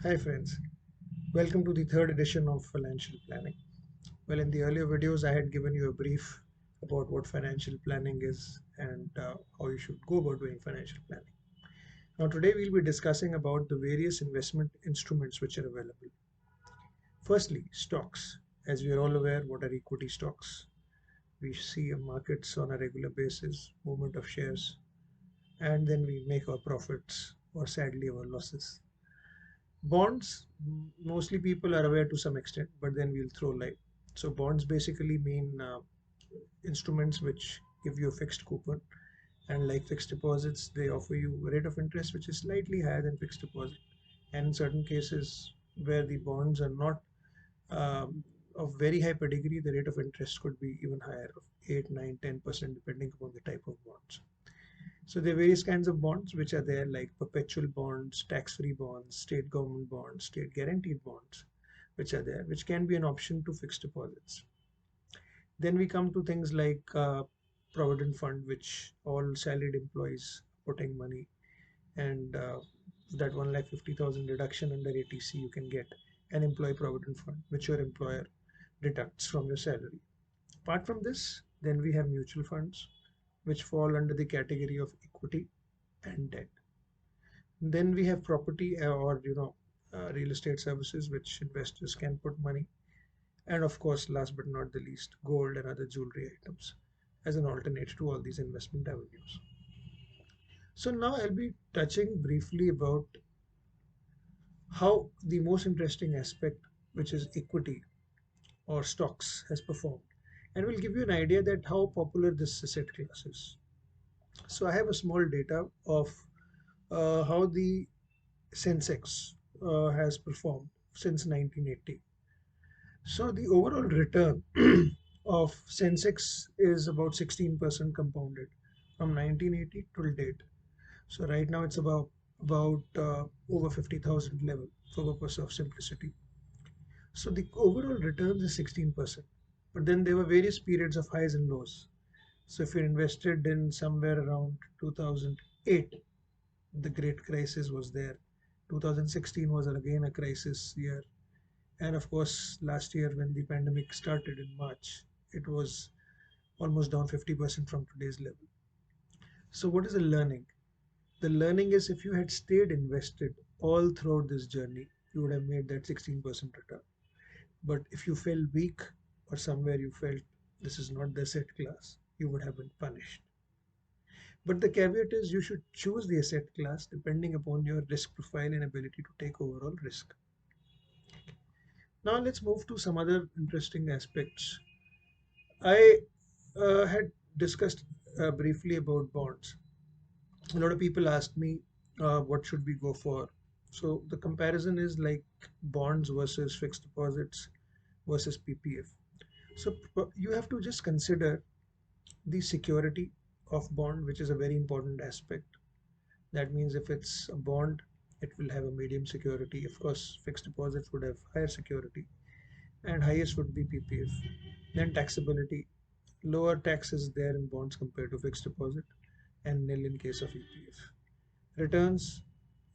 Hi friends, welcome to the third edition of financial planning. Well, in the earlier videos, I had given you a brief about what financial planning is and how you should go about doing financial planning. Now, today we'll be discussing about the various investment instruments which are available. Firstly, stocks. As we are all aware, what are equity stocks? We see markets on a regular basis, movement of shares, and then we make our profits or sadly our losses. Bonds, mostly people are aware to some extent, but then we'll throw light. So bonds basically mean instruments which give you a fixed coupon, and like fixed deposits, they offer you a rate of interest which is slightly higher than fixed deposit. And in certain cases where the bonds are not of very high pedigree, the rate of interest could be even higher, of 8, 9, 10%, depending upon the type of bonds. So there are various kinds of bonds which are there, like perpetual bonds, tax-free bonds, state government bonds, state guaranteed bonds, which are there, which can be an option to fixed deposits. Then we come to things like provident fund, which all salaried employees putting money, and that 1,50,000 deduction under ATC, you can get an employee provident fund, which your employer deducts from your salary. Apart from this, then we have mutual funds, which fall under the category of equity and debt. Then we have property or real estate services which investors can put money. And of course, last but not the least, gold and other jewelry items as an alternate to all these investment avenues. So now I'll be touching briefly about how the most interesting aspect, which is equity or stocks, has performed. And we'll give you an idea that how popular this asset class is. So I have a small data of how the Sensex has performed since 1980. So the overall return of Sensex is about 16% compounded from 1980 till date. So right now it's about over 50,000 level for purpose of simplicity. So the overall return is 16%. But then there were various periods of highs and lows. So if you invested in somewhere around 2008, the great crisis was there. 2016 was again a crisis year. And of course, last year when the pandemic started in March, it was almost down 50% from today's level. So, what is the learning? The learning is if you had stayed invested all throughout this journey, you would have made that 16% return. But if you felt weak or somewhere you felt this is not the asset class, you would have been punished. But the caveat is you should choose the asset class depending upon your risk profile and ability to take overall risk. Now let's move to some other interesting aspects. I had discussed briefly about bonds. A lot of people ask me what should we go for. So the comparison is like bonds versus fixed deposits versus PPF. So you have to just consider the security of bond, which is a very important aspect. That means if it's a bond, it will have a medium security. Of course, fixed deposits would have higher security, and highest would be PPF. Then taxability, lower tax is there in bonds compared to fixed deposit, and nil in case of EPF. Returns,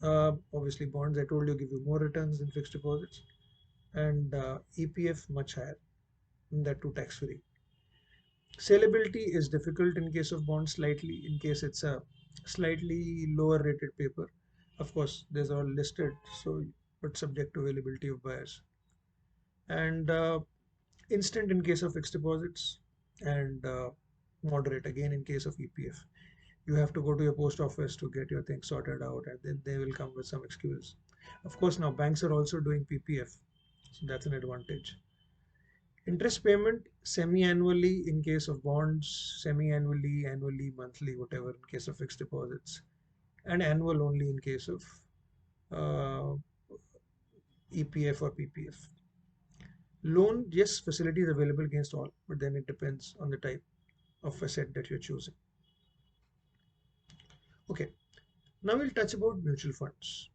obviously bonds I told you give you more returns than fixed deposits, and EPF much higher, that too tax free. Saleability is difficult in case of bonds, slightly in case it's a slightly lower rated paper. Of course, there's all listed, so but subject to availability of buyers. And instant in case of fixed deposits, and moderate again in case of EPF. You have to go to your post office to get your things sorted out, and then they will come with some excuse. Of course, now banks are also doing PPF, so that's an advantage. Interest payment semi-annually in case of bonds, semi-annually, annually, monthly, whatever in case of fixed deposits, and annual only in case of uh, EPF or PPF. Loan, yes, facility is available against all, but then it depends on the type of asset that you're choosing. Okay, now we'll touch about mutual funds.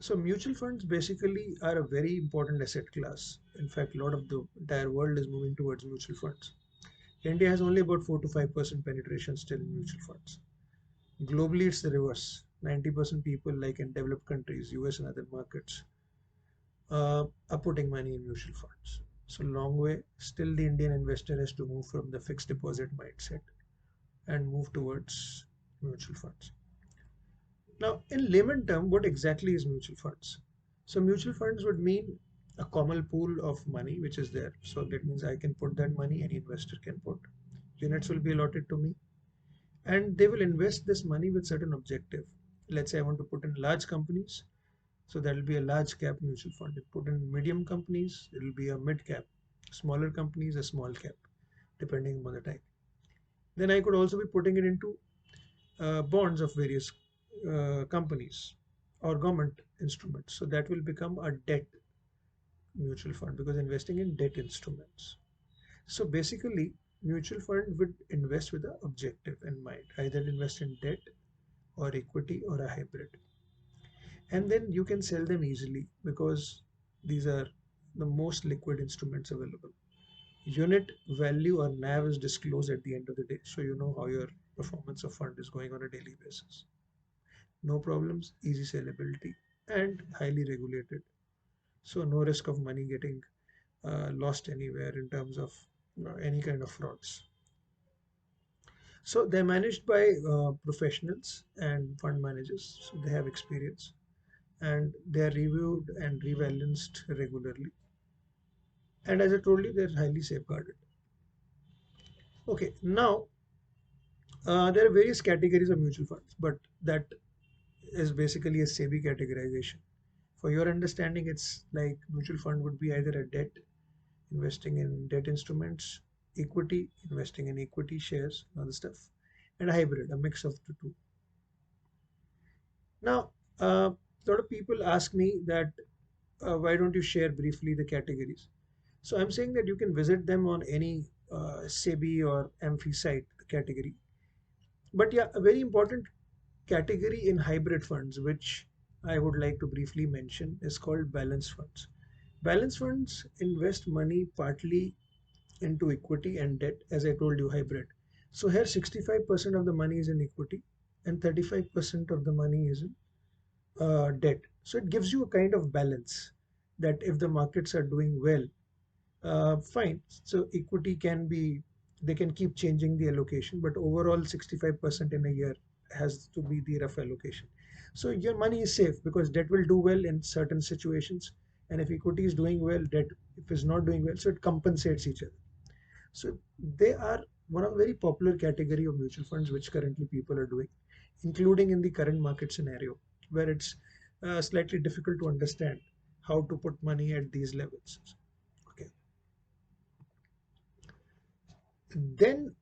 So mutual funds basically are a very important asset class. In fact, a lot of the entire world is moving towards mutual funds. India has only about 4 to 5% penetration still in mutual funds. Globally, it's the reverse. 90% people, like in developed countries, US and other markets, are putting money in mutual funds. So long way, still the Indian investor has to move from the fixed deposit mindset and move towards mutual funds. Now, in layman term, what exactly is mutual funds? So mutual funds would mean a common pool of money which is there. So that means I can put that money, any investor can put. Units will be allotted to me, and they will invest this money with certain objective. Let's say I want to put in large companies, so that will be a large cap mutual fund. If put in medium companies, it will be a mid cap. Smaller companies, a small cap, depending on the type. Then I could also be putting it into bonds of various companies or government instruments. So that will become a debt mutual fund because investing in debt instruments. So basically, mutual fund would invest with an objective in mind, either invest in debt or equity or a hybrid. And then you can sell them easily because these are the most liquid instruments available. Unit value or NAV is disclosed at the end of the day, so you know how your performance of fund is going on a daily basis. No problems, easy sellability, and highly regulated. So no risk of money getting lost anywhere in terms of any kind of frauds. So they're managed by professionals and fund managers, so they have experience and they are reviewed and rebalanced regularly. And as I told you, they're highly safeguarded. Okay, now there are various categories of mutual funds, but that is basically a SEBI categorization. For your understanding, it's like mutual fund would be either a debt, investing in debt instruments, equity, investing in equity shares, and other stuff, and a hybrid, a mix of the two. Now, a lot of people ask me that why don't you share briefly the categories? So I'm saying that you can visit them on any SEBI or AMFI site category. But yeah, a very important category in hybrid funds, which I would like to briefly mention, is called balance funds. Balance funds invest money partly into equity and debt, as I told you, hybrid. So here 65% of the money is in equity and 35% of the money is in debt. So it gives you a kind of balance that if the markets are doing well, fine. So equity can be, they can keep changing the allocation, but overall 65% in a year has to be the rough allocation. So your money is safe because debt will do well in certain situations. And if equity is doing well, debt if is not doing well, so it compensates each other. So they are one of the very popular category of mutual funds which currently people are doing, including in the current market scenario where it's slightly difficult to understand how to put money at these levels. Okay. Then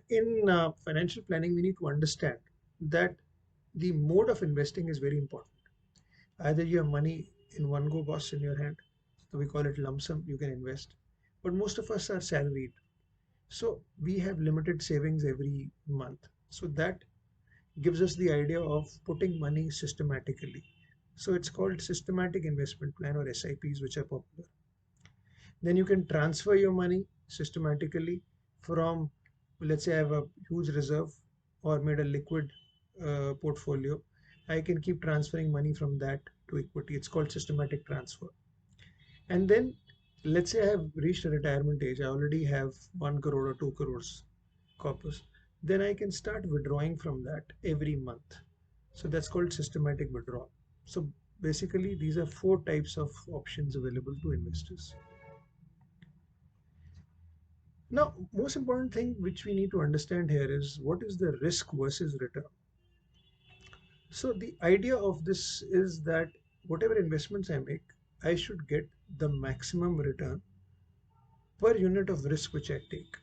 in financial planning, we need to understand that the mode of investing is very important. Either you have money in one go, boss, in your hand, so we call it lump sum, you can invest. But most of us are salaried. So we have limited savings every month. So that gives us the idea of putting money systematically. So it's called systematic investment plan or SIPs, which are popular. Then you can transfer your money systematically from, let's say I have a huge reserve or made a liquid portfolio. I can keep transferring money from that to equity. It's called systematic transfer. And then let's say I have reached a retirement age. I already have 1 crore or 2 crores corpus. Then I can start withdrawing from that every month. So that's called systematic withdrawal. So basically, these are four types of options available to investors. Now, most important thing which we need to understand here is what is the risk versus return. So the idea of this is that whatever investments I make, I should get the maximum return per unit of risk which I take.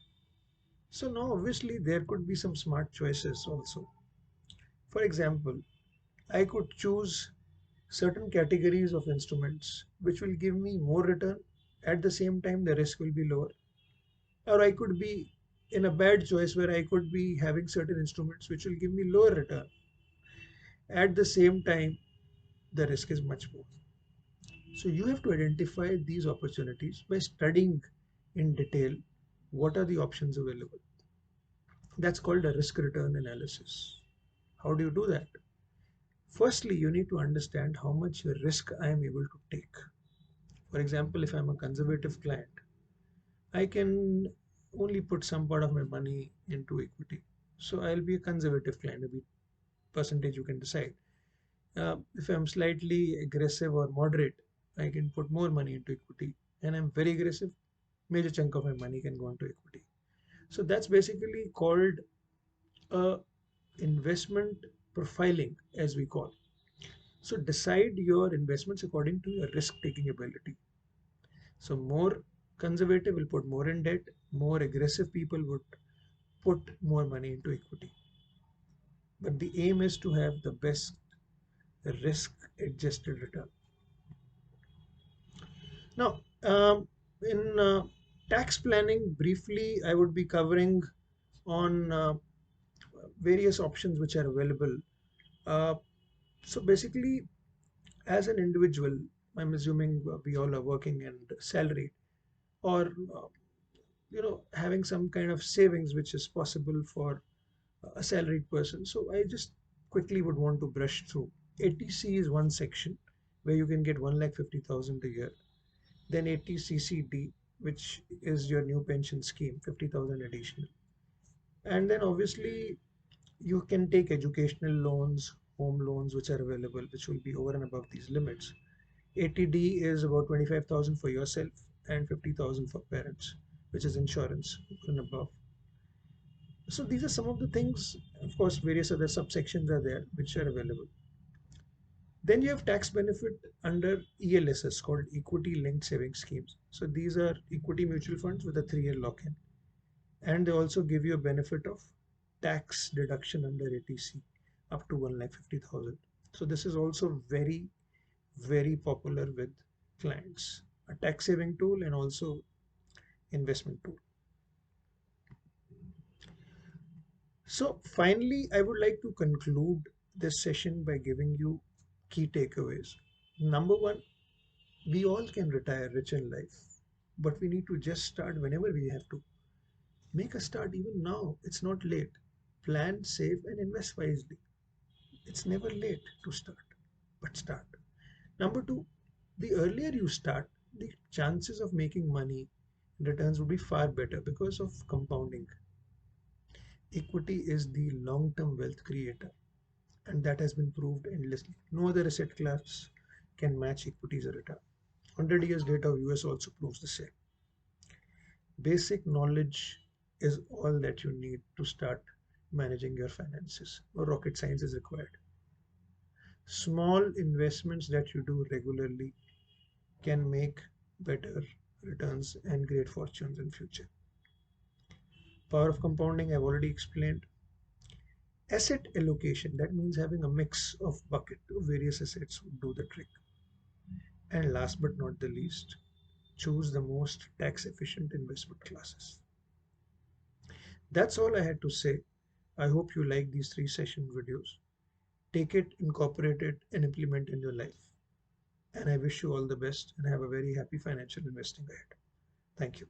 So now obviously there could be some smart choices also. For example, I could choose certain categories of instruments which will give me more return. At the same time, the risk will be lower. Or I could be in a bad choice where I could be having certain instruments which will give me lower return. At the same time, the risk is much more. So you have to identify these opportunities by studying in detail what are the options available. That's called a risk return analysis. How do you do that? Firstly, you need to understand how much risk I am able to take. For example, if I'm a conservative client, I can only put some part of my money into equity. So I'll be a conservative client, maybe percentage you can decide. If I'm slightly aggressive or moderate, I can put more money into equity. And I'm very aggressive, major chunk of my money can go into equity. So that's basically called investment profiling, as we call. So decide your investments according to your risk taking ability. So more conservative will put more in debt, more aggressive people would put more money into equity. But the aim is to have the best risk adjusted return. Now, in tax planning, briefly, I would be covering on various options which are available. Uh, so basically, as an individual, I'm assuming we all are working and salaried, or having some kind of savings which is possible for a salaried person. So I just quickly would want to brush through. ATC is one section where you can get 1,50,000 a year. Then ATCCD, which is your new pension scheme, 50,000 additional. And then obviously you can take educational loans, home loans, which are available, which will be over and above these limits. ATD is about 25,000 for yourself and 50,000 for parents, which is insurance and above. So these are some of the things. Of course, various other subsections are there which are available. Then you have tax benefit under ELSS called equity linked savings schemes. So these are equity mutual funds with a 3-year lock-in, and they also give you a benefit of tax deduction under ATC up to 1,50,000. So this is also very, very popular with clients, a tax saving tool and also investment tool. So finally, I would like to conclude this session by giving you key takeaways. Number one, we all can retire rich in life, but we need to just start whenever we have to. Make a start even now. It's not late. Plan, save, and invest wisely. It's never late to start, but start. Number two, the earlier you start, the chances of making money and returns will be far better because of compounding. Equity is the long term wealth creator, and that has been proved endlessly. No other asset class can match equities as a return. 100 years data of US also proves the same. Basic knowledge is all that you need to start managing your finances. No rocket science is required. Small investments that you do regularly can make better returns and great fortunes in future. Power of compounding I've already explained. Asset allocation, that means having a mix of bucket of various assets would do the trick. And last but not the least, choose the most tax efficient investment classes. That's all I had to say. I hope you like these 3 session videos. Take it, incorporate it, and implement in your life. And I wish you all the best and have a very happy financial investing ahead. Thank you.